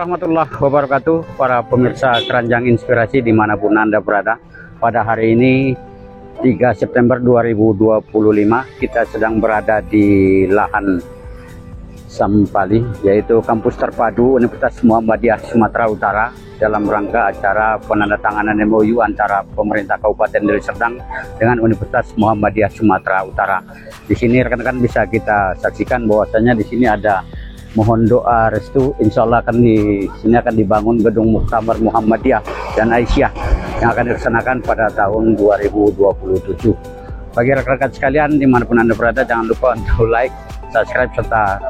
warahmatullahi wabarakatuh, para pemirsa Keranjang Inspirasi dimanapun Anda berada. Pada hari ini 3 September 2025 kita sedang berada di lahan Sampali, yaitu kampus terpadu Universitas Muhammadiyah Sumatera Utara, dalam rangka acara penandatanganan MOU antara pemerintah Kabupaten Deli Serdang dengan Universitas Muhammadiyah Sumatera Utara. Di sini rekan-rekan bisa kita saksikan bahwasanya di sini ada mohon doa restu, insya Allah di sini akan dibangun gedung Muktamar Muhammadiyah dan Aisyah yang akan dilaksanakan pada tahun 2027. Bagi rekan-rekan sekalian dimanapun Anda berada, jangan lupa untuk like, subscribe, serta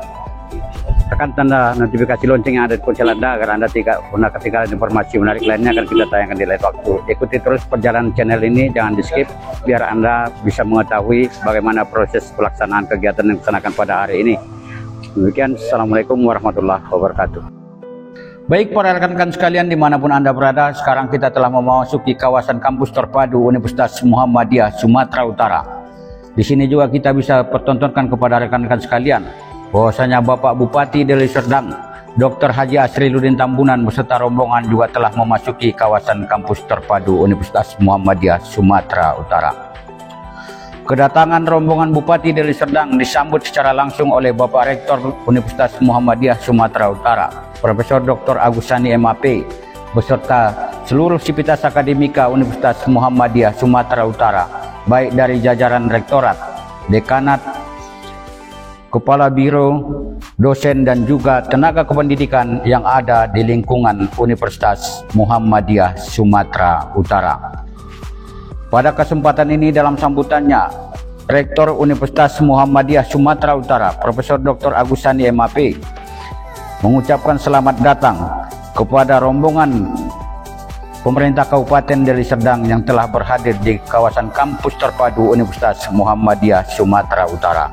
tekan tanda notifikasi lonceng yang ada di ponsel Anda agar Anda tidak pernah ketinggalan informasi menarik lainnya akan kita tayangkan di lain waktu. Ikuti terus perjalanan channel ini, jangan di skip, biar Anda bisa mengetahui bagaimana proses pelaksanaan kegiatan yang dilaksanakan pada hari ini. Demikian, Assalamualaikum warahmatullahi wabarakatuh. Baik para rekan-rekan sekalian dimanapun Anda berada, sekarang kita telah memasuki kawasan kampus terpadu Universitas Muhammadiyah Sumatera Utara. Di sini juga kita bisa pertontonkan kepada rekan-rekan sekalian bahwasanya Bapak Bupati Deli Serdang, Dr. Haji Asriluddin Tambunan beserta rombongan juga telah memasuki kawasan kampus terpadu Universitas Muhammadiyah Sumatera Utara. Kedatangan rombongan Bupati Deli Serdang disambut secara langsung oleh Bapak Rektor Universitas Muhammadiyah Sumatera Utara, Profesor Dr. Agus Sani MAP, beserta seluruh sivitas akademika Universitas Muhammadiyah Sumatera Utara, baik dari jajaran rektorat, dekanat, kepala biro, dosen, dan juga tenaga kependidikan yang ada di lingkungan Universitas Muhammadiyah Sumatera Utara. Pada kesempatan ini dalam sambutannya, Rektor Universitas Muhammadiyah Sumatera Utara, Profesor Dr. Agus Sani MAP, mengucapkan selamat datang kepada rombongan pemerintah Kabupaten Deli Serdang yang telah berhadir di kawasan kampus terpadu Universitas Muhammadiyah Sumatera Utara.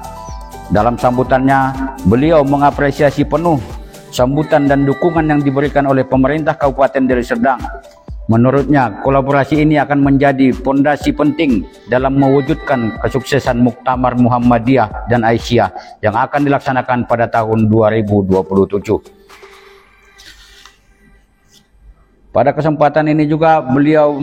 Dalam sambutannya, beliau mengapresiasi penuh sambutan dan dukungan yang diberikan oleh pemerintah Kabupaten Deli Serdang. Menurutnya, kolaborasi ini akan menjadi fondasi penting dalam mewujudkan kesuksesan Muktamar Muhammadiyah dan Aisyah yang akan dilaksanakan pada tahun 2027. Pada kesempatan ini juga beliau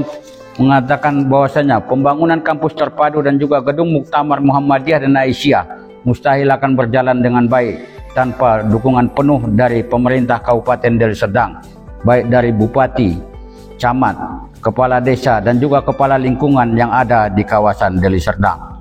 mengatakan bahwasanya pembangunan kampus terpadu dan juga gedung Muktamar Muhammadiyah dan Aisyah mustahil akan berjalan dengan baik tanpa dukungan penuh dari pemerintah Kabupaten Deli Serdang, baik dari Bupati, Camat, Kepala Desa, dan juga Kepala Lingkungan yang ada di kawasan Deli Serdang.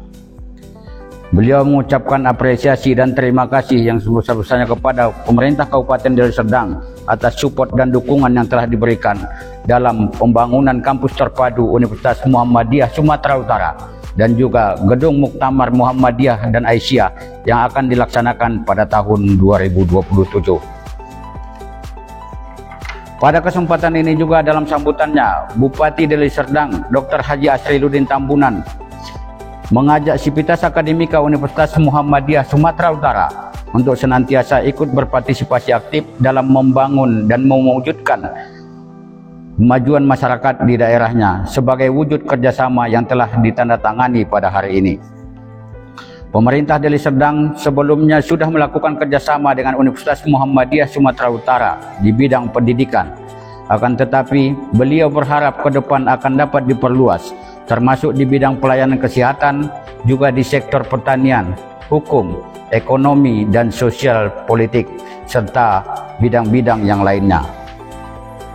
Beliau mengucapkan apresiasi dan terima kasih yang sebesar-besarnya kepada pemerintah Kabupaten Deli Serdang atas support dan dukungan yang telah diberikan dalam pembangunan kampus terpadu Universitas Muhammadiyah Sumatera Utara dan juga gedung Muktamar Muhammadiyah dan Aisyah yang akan dilaksanakan pada tahun 2027. Pada kesempatan ini juga dalam sambutannya, Bupati Deli Serdang, Dr. Haji Asriluddin Tambunan, mengajak sivitas akademika Universitas Muhammadiyah Sumatera Utara untuk senantiasa ikut berpartisipasi aktif dalam membangun dan mewujudkan kemajuan masyarakat di daerahnya sebagai wujud kerjasama yang telah ditandatangani pada hari ini. Pemerintah Deli Serdang sebelumnya sudah melakukan kerjasama dengan Universitas Muhammadiyah Sumatera Utara di bidang pendidikan. Akan tetapi, beliau berharap ke depan akan dapat diperluas, termasuk di bidang pelayanan kesehatan, juga di sektor pertanian, hukum, ekonomi, dan sosial politik, serta bidang-bidang yang lainnya.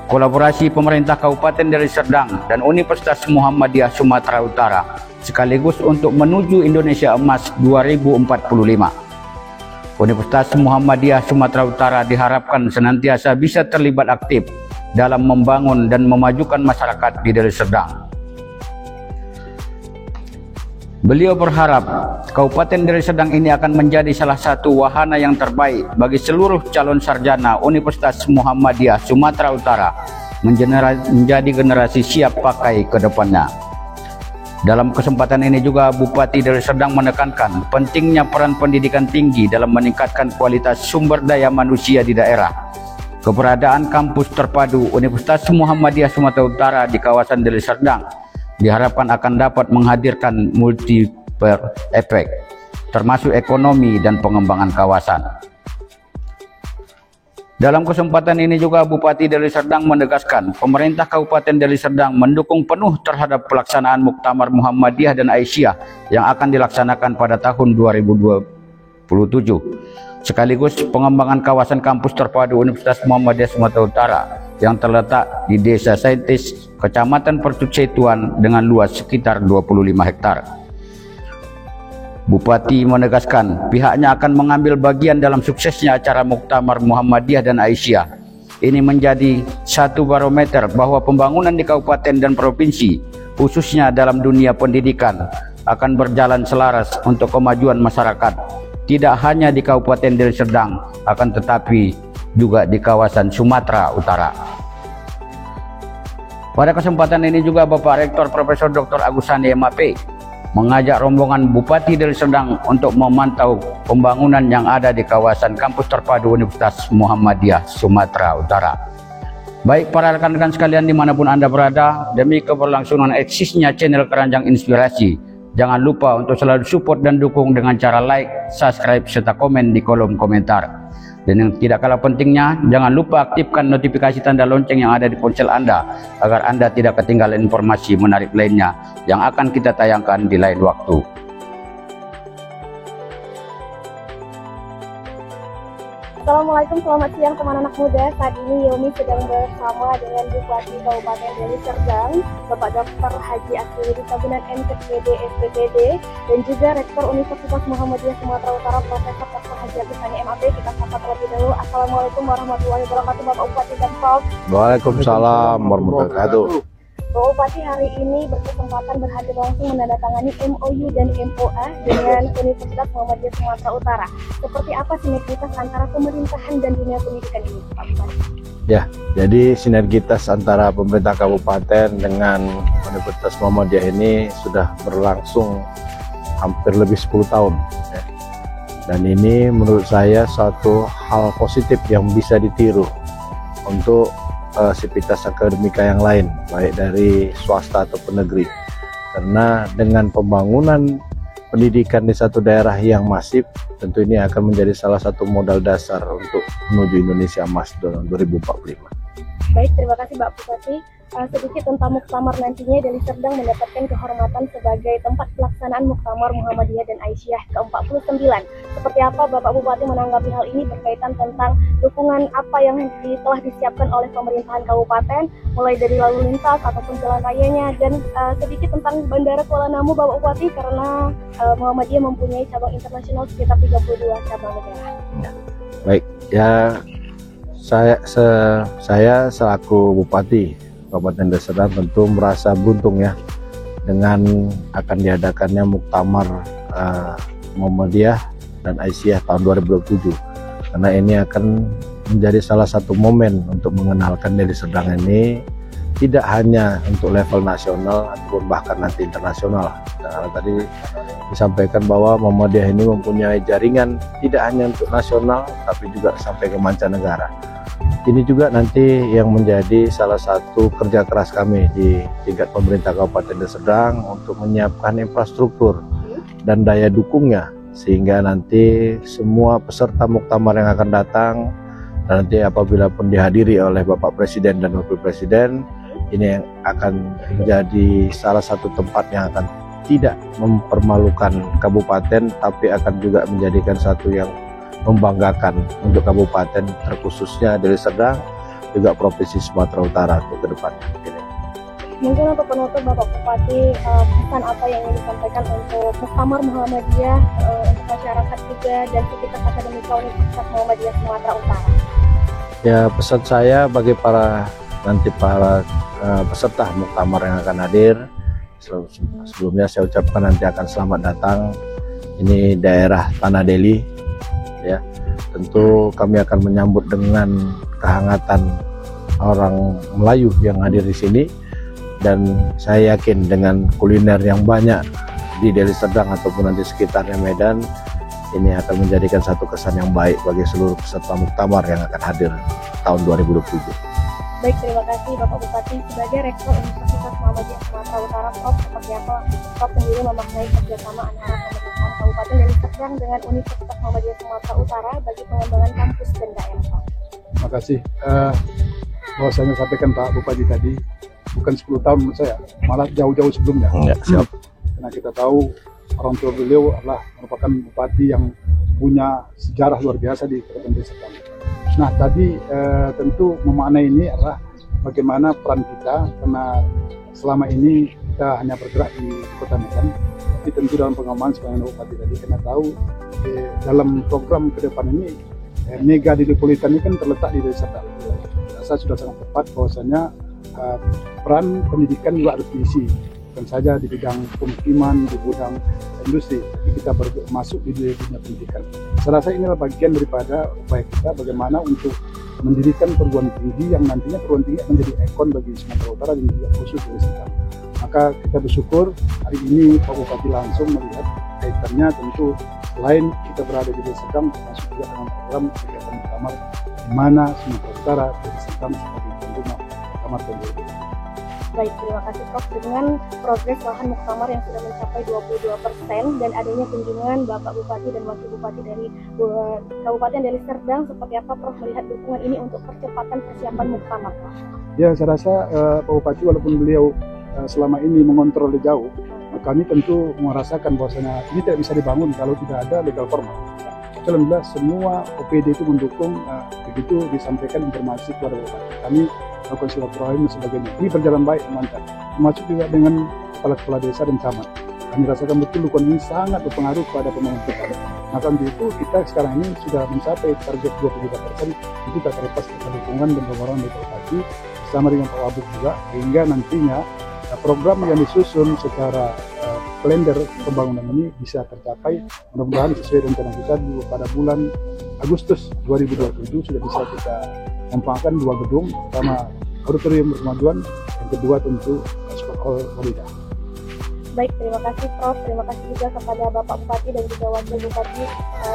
Kolaborasi pemerintah Kabupaten Deli Serdang dan Universitas Muhammadiyah Sumatera Utara sekaligus untuk menuju Indonesia Emas 2045. Universitas Muhammadiyah Sumatera Utara diharapkan senantiasa bisa terlibat aktif dalam membangun dan memajukan masyarakat di Deli Serdang. Beliau berharap Kabupaten Deli Serdang ini akan menjadi salah satu wahana yang terbaik bagi seluruh calon sarjana Universitas Muhammadiyah Sumatera Utara menjadi generasi siap pakai ke depannya. Dalam kesempatan ini juga Bupati Deli Serdang menekankan pentingnya peran pendidikan tinggi dalam meningkatkan kualitas sumber daya manusia di daerah. Keberadaan kampus terpadu Universitas Muhammadiyah Sumatera Utara di kawasan Deli Serdang diharapkan akan dapat menghadirkan multiple efek, termasuk ekonomi dan pengembangan kawasan. Dalam kesempatan ini juga Bupati Deli Serdang menegaskan pemerintah Kabupaten Deli Serdang mendukung penuh terhadap pelaksanaan Muktamar Muhammadiyah dan Aisyah yang akan dilaksanakan pada tahun 2027. Sekaligus pengembangan kawasan kampus terpadu Universitas Muhammadiyah Sumatera Utara yang terletak di Desa Saintis, Kecamatan Percut Setuan dengan luas sekitar 25 hektar. Bupati menegaskan pihaknya akan mengambil bagian dalam suksesnya acara Muktamar Muhammadiyah dan Aisyah. Ini menjadi satu barometer bahwa pembangunan di kabupaten dan provinsi, khususnya dalam dunia pendidikan, akan berjalan selaras untuk kemajuan masyarakat, tidak hanya di Kabupaten Deli Serdang, akan tetapi juga di kawasan Sumatera Utara. Pada kesempatan ini juga Bapak Rektor Profesor Dr. Agus Sandi MAP mengajak rombongan Bupati Deli Serdang untuk memantau pembangunan yang ada di kawasan kampus terpadu Universitas Muhammadiyah Sumatera Utara. Baik para rekan-rekan sekalian dimanapun Anda berada, demi keberlangsungan eksisnya channel Keranjang Inspirasi, jangan lupa untuk selalu support dan dukung dengan cara like, subscribe, serta komen di kolom komentar. Dan yang tidak kalah pentingnya, jangan lupa aktifkan notifikasi tanda lonceng yang ada di ponsel Anda agar Anda tidak ketinggalan informasi menarik lainnya yang akan kita tayangkan di lain waktu. Assalamualaikum, selamat siang teman anak muda. Saat ini Yomi sedang bersama dengan Bupati Kabupaten Deli Serdang, Bapak Dr. Haji Asriwidi Tabunan MKPD SPPD, dan juga Rektor Universitas Muhammadiyah Sumatera Utara Profesor Dr. Haji Agus Sandi MAP. Kita sapa terlebih dahulu. Assalamualaikum warahmatullahi wabarakatuh, Bapak Bupati dan Prof. Waalaikumsalam warahmatullahi wabarakatuh. Bapak Bupati hari ini berkesempatan berhadir langsung menandatangani MOU dan MOA dengan Universitas Muhammadiyah Sumatera Utara. Seperti apa sinergitas antara pemerintahan dan dunia pendidikan ini, Pak Bupati? Ya, jadi sinergitas antara pemerintah kabupaten dengan Universitas Muhammadiyah ini sudah berlangsung hampir lebih 10 tahun. Ya. Dan ini menurut saya suatu hal positif yang bisa ditiru untuk sivitas akademika yang lain, baik dari swasta ataupun negeri. Karena dengan pembangunan pendidikan di satu daerah yang masif, tentu ini akan menjadi salah satu modal dasar untuk menuju Indonesia Emas tahun 2045. Baik, terima kasih Pak Bupati. Sedikit tentang Muktamar nantinya, Deli Serdang mendapatkan kehormatan sebagai tempat pelaksanaan Muktamar Muhammadiyah dan Aisyah ke-49. Seperti apa Bapak Bupati menanggapi hal ini berkaitan tentang dukungan apa yang telah disiapkan oleh pemerintahan kabupaten, mulai dari lalu lintas ataupun jalan rayanya, dan sedikit tentang Bandara Kuala Namu Bapak Bupati, karena Muhammadiyah mempunyai cabang internasional sekitar 32 cabang negara. Baik, ya saya selaku Bupati Kabupaten Deli Serdang tentu merasa beruntung ya dengan akan diadakannya Muktamar Muhammadiyah dan Aisyah tahun 2027, karena ini akan menjadi salah satu momen untuk mengenalkan Deli Serdang ini tidak hanya untuk level nasional ataupun bahkan nanti internasional. Karena tadi disampaikan bahwa Muhammadiyah ini mempunyai jaringan tidak hanya untuk nasional tapi juga sampai ke mancanegara. Ini juga nanti yang menjadi salah satu kerja keras kami di tingkat pemerintah Kabupaten Deli Serdang untuk menyiapkan infrastruktur dan daya dukungnya, sehingga nanti semua peserta muktamar yang akan datang dan nanti apabila pun dihadiri oleh Bapak Presiden dan Wakil Presiden, ini yang akan menjadi salah satu tempat yang akan tidak mempermalukan kabupaten, tapi akan juga menjadikan satu yang membanggakan untuk kabupaten, terkhususnya Deli Serdang, juga Provinsi Sumatera Utara untuk ke depannya. Mungkin untuk penutup Bapak Bupati, pesan apa yang ingin disampaikan untuk Muktamar Muhammadiyah untuk masyarakat juga dan sivitas akademika Universitas Muhammadiyah Sumatera Utara? Ya, pesan saya bagi para peserta muktamar yang akan hadir, sebelumnya saya ucapkan nanti akan selamat datang. Ini daerah Tanah Deli. Ya, tentu kami akan menyambut dengan kehangatan orang Melayu yang hadir di sini, dan saya yakin dengan kuliner yang banyak di Deli Serdang ataupun nanti sekitarnya Medan, ini akan menjadikan satu kesan yang baik bagi seluruh peserta muktamar yang akan hadir tahun 2027. Baik, terima kasih Bapak Bupati. Sebagai Rektor Universitas Muhammadiyah Sumatera Utara, Prof, seperti apa Prof sendiri memaknai kerjasama antara pemerintahan Kabupaten Deli Serdang dengan Universitas Muhammadiyah Sumatera Utara bagi pengembangan kampus dan daerah? Terima kasih. Bahwasanya sampaikan Pak Bupati tadi, bukan 10 tahun menurut saya, malah jauh-jauh sebelumnya. Ya, siap. Karena kita tahu orang tua beliau adalah merupakan bupati yang punya sejarah luar biasa di Kabupaten Deli Serdang. Nah tadi tentu memaknai ini adalah bagaimana peran kita, karena selama ini kita hanya bergerak di Kota Medan, tapi tentu dalam pengembangan sebagai bupati tadi, karena tahu dalam program ke depan ini mega Dilipolitan ini kan terletak di Deli Serdang. Saya sudah sangat tepat bahwasanya peran pendidikan juga harus diisi, bukan saja di bidang pemukiman, di bidang industri, tapi kita masuk di dunia pendidikan. Saya rasa inilah bagian daripada upaya kita bagaimana untuk mendirikan perguruan tinggi yang nantinya perguruan tinggi menjadi ikon bagi Sumatera Utara dan juga khusus Deli Serdang. Maka kita bersyukur hari ini Pak Bupati langsung melihat kaitannya, tentu selain kita berada di Deli Serdang, termasuk juga dengan program kegiatan muktamar di mana Sumatera Utara Deli Serdang sebagai tuan rumah muktamar tahun 2020. Baik, terima kasih Prof. Dengan progres lahan muktamar yang sudah mencapai 22% dan adanya kunjungan Bapak Bupati dan Wakil Bupati dari Kabupaten Deli Serdang, seperti apa Prof melihat dukungan ini untuk percepatan persiapan muktamar? Ya, saya rasa Pak Bupati walaupun beliau selama ini mengontrol dari jauh, kami tentu merasakan bahwasanya ini tidak bisa dibangun kalau tidak ada legal formal. Alhamdulillah semua OPD itu mendukung, begitu disampaikan informasi kepada Bupati. Kami melakukan silaturahmi dan sebagainya. Ini berjalan baik, mantap. Termasuk juga dengan kepala-kepala desa dan camat. Kami rasakan betul dukungan ini sangat berpengaruh kepada pembangunan kita. Maka untuk itu kita sekarang ini sudah mencapai target 23%. Itu tak terlepas dari dukungan dan dorongan dari Bupati bersama dengan Pak Wabub juga, sehingga nantinya program yang disusun secara kalender pembangunan ini bisa tercapai. Mudah-mudahan sesuai rencana kita pada bulan Agustus 2027 sudah bisa kita membangun 2 gedung, pertama auditorium berkemajuan, yang kedua tentu sport hall Walida. Baik, terima kasih Prof. Terima kasih juga kepada Bapak Bupati dan juga Wakil Bupati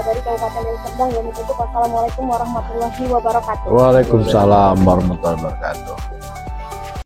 dari Kabupaten Deli Serdang. Dan itu, wassalamualaikum warahmatullahi wabarakatuh. Waalaikumsalam warahmatullahi wabarakatuh.